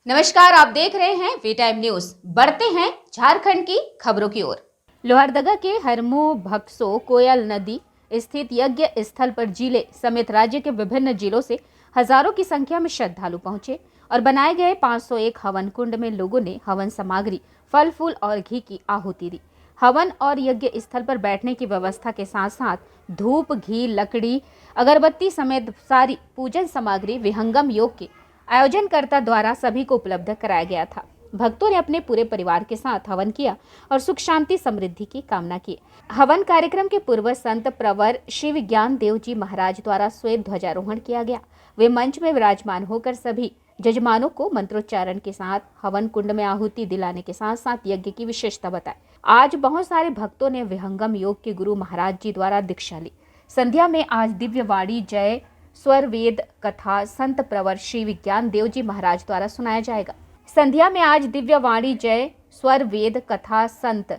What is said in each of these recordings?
नमस्कार, आप देख रहे हैं वी टाइम न्यूज। बढ़ते हैं झारखंड की खबरों की ओर। लोहरदगा के हरमू भक्सो कोयल नदी स्थित यज्ञ स्थल पर जिले समेत राज्य के विभिन्न जिलों से हजारों की संख्या में श्रद्धालु पहुंचे और बनाए गए 501 हवन कुंड में लोगों ने हवन सामग्री, फल फूल और घी की आहुति दी। हवन और यज्ञ स्थल पर बैठने की व्यवस्था के साथ साथ धूप, घी, लकड़ी, अगरबत्ती समेत सारी पूजन सामग्री विहंगम योग के आयोजनकर्ता द्वारा सभी को उपलब्ध कराया गया था। भक्तों ने अपने पूरे परिवार के साथ हवन किया और सुख शांति समृद्धि की कामना की। हवन कार्यक्रम के पूर्व संत प्रवर श्री विज्ञान देव जी महाराज द्वारा श्वेत ध्वजारोहण किया गया। वे मंच में विराजमान होकर सभी जजमानों को मंत्रोच्चारण के साथ हवन कुंड में आहुति दिलाने के साथ साथ यज्ञ की विशेषता बताई। आज बहुत सारे भक्तों ने विहंगम योग के गुरु महाराज जी द्वारा दीक्षा ली। संध्या में आज दिव्य वाणी जय स्वर वेद कथा संत प्रवर श्री विज्ञान देव जी महाराज द्वारा सुनाया जाएगा। संध्या में आज दिव्य वाणी जय स्वर वेद कथा संत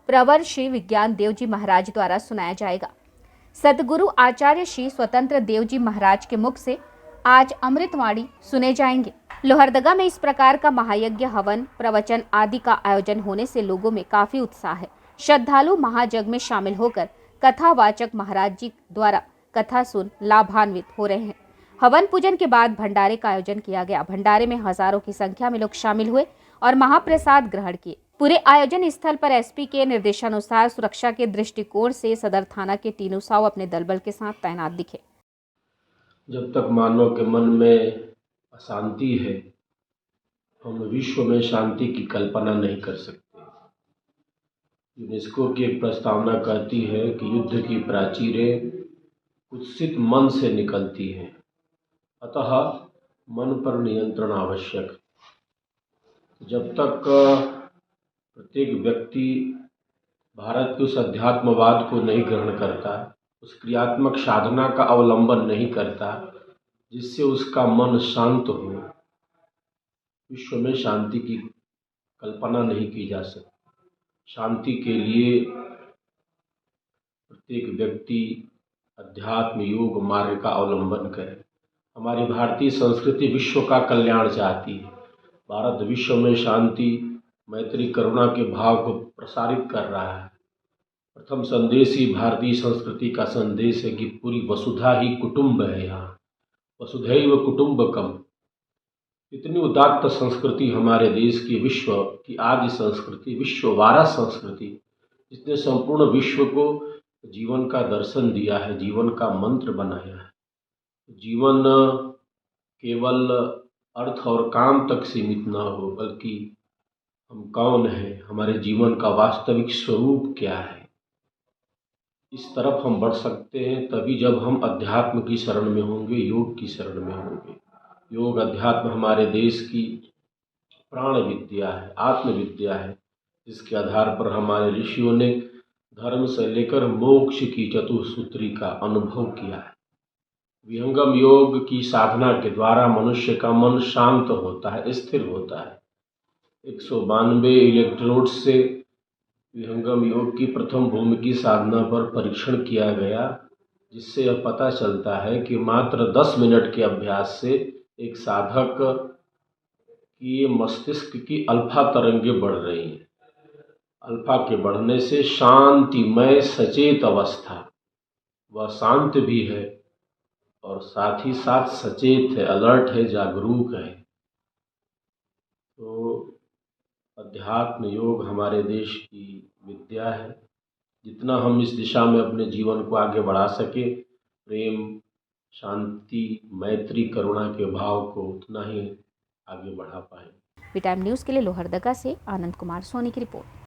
प्रवर श्री विज्ञान देव जी महाराज द्वारा सुनाया जाएगा। सतगुरु आचार्य श्री स्वतंत्र देव जी महाराज के मुख से आज अमृतवाणी सुने जाएंगे। लोहरदगा में इस प्रकार का महायज्ञ, हवन, प्रवचन आदि का आयोजन होने से लोगों में काफी उत्साह है। श्रद्धालु महायज्ञ में शामिल होकर कथावाचक महाराज जी द्वारा कथा सुन लाभान्वित हो रहे हैं। हवन पूजन के बाद भंडारे का आयोजन किया गया। भंडारे में हजारों की संख्या में लोग शामिल हुए और महाप्रसाद ग्रहण किए। पूरे आयोजन स्थल पर एसपी के निर्देशानुसार सुरक्षा के दृष्टिकोण से सदर थाना के तीनों साव अपने दलबल के साथ तैनात दिखे। जब तक मानव के मन में अशांति है, हम विश्व में शांति की कल्पना नहीं कर सकते। यूनेस्को की एक प्रस्तावना कहती है कि युद्ध की प्राचीरें कुत्सित मन से निकलती हैं, अतः मन पर नियंत्रण आवश्यक है। जब तक प्रत्येक व्यक्ति भारत के उस अध्यात्मवाद को नहीं ग्रहण करता, उस क्रियात्मक साधना का अवलंबन नहीं करता जिससे उसका मन शांत हो, विश्व में शांति की कल्पना नहीं की जा सकती। शांति के लिए प्रत्येक व्यक्ति अध्यात्म योग मार्ग का अवलंबन करे। हमारी भारतीय संस्कृति विश्व का कल्याण चाहती है। भारत विश्व में शांति, मैत्री, करुणा के भाव को प्रसारित कर रहा है। प्रथम संदेश ही भारतीय संस्कृति का संदेश है कि पूरी वसुधा ही कुटुंब है। यहाँ वसुधैव कुटुंबकम, इतनी उदात्त संस्कृति हमारे देश की, विश्व की आदि संस्कृति, विश्ववारा संस्कृति, जिसने संपूर्ण विश्व को जीवन का दर्शन दिया है, जीवन का मंत्र बनाया है। जीवन केवल अर्थ और काम तक सीमित न हो, बल्कि हम कौन हैं, हमारे जीवन का वास्तविक स्वरूप क्या है, इस तरफ हम बढ़ सकते हैं तभी जब हम अध्यात्म की शरण में होंगे, योग की शरण में होंगे। योग अध्यात्म हमारे देश की प्राण विद्या है, आत्मविद्या है, जिसके आधार पर हमारे ऋषियों ने धर्म से लेकर मोक्ष की चतुसूत्री का अनुभव किया है। विहंगम योग की साधना के द्वारा मनुष्य का मन शांत होता है, स्थिर होता है। 192 इलेक्ट्रोड से विहंगम योग की प्रथम भूमि की साधना पर परीक्षण किया गया, जिससे यह पता चलता है कि मात्र 10 मिनट के अभ्यास से एक साधक की मस्तिष्क की अल्फा तरंगें बढ़ रही हैं। अल्फा के बढ़ने से शांतिमय सचेत अवस्था, वह शांत भी है और साथ ही साथ सचेत है, अलर्ट है, जागरूक है। तो अध्यात्म योग हमारे देश की विद्या है। जितना हम इस दिशा में अपने जीवन को आगे बढ़ा सके, प्रेम, शांति, मैत्री, करुणा के भाव को उतना ही आगे बढ़ा पाए। वी टाइम न्यूज के लिए लोहरदगा से आनंद कुमार सोनी की रिपोर्ट।